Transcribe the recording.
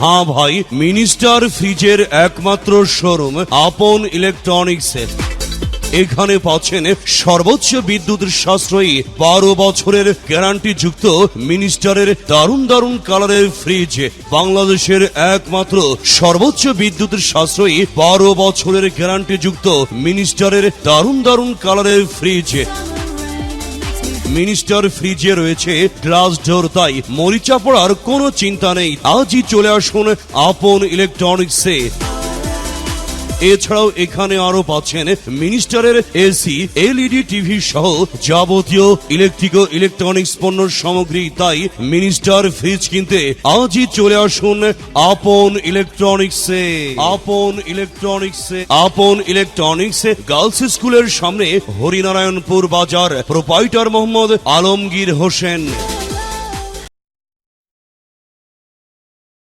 হ্যাঁ ভাই, মিনিস্টার ফ্রিজের একমাত্র শোরুম আপন ইলেকট্রনিক্সের। এখানে পাচ্ছেন সর্বোচ্চ বিদ্যুৎ সাশ্রয়ী 12 বছরের গ্যারান্টি যুক্ত মিনিস্টারের দারুণ দারুণ কালারের ফ্রিজ। বাংলাদেশের একমাত্র সর্বোচ্চ বিদ্যুৎ সাশ্রয়ী 12 বছরের গ্যারান্টি যুক্ত মিনিস্টারের দারুণ দারুণ কালারের ফ্রিজ। মিনিস্টার ফ্রিজে রয়েছে গ্লাস ডোর, তাই মরিচা পড়ার কোনো চিন্তা নেই। আজই চলে আসুন আপন ইলেকট্রনিক্সে। এছাড়াও এখানে আরো পাচ্ছেন মিনিস্টারের এসি, এলইডি টিভি সহ যাবতীয় ইলেকট্রনিক্স পণ্য সামগ্রী। তাই মিনিস্টার ফ্রিজ কিনতে আজই চলে আসুন আপন ইলেকট্রনিক্সে। আপন ইলেকট্রনিক্সে গার্লস স্কুলের সামনে, হরিনারায়ণপুর বাজার। প্রোপাইটার মোহাম্মদ আলমগীর হোসেন।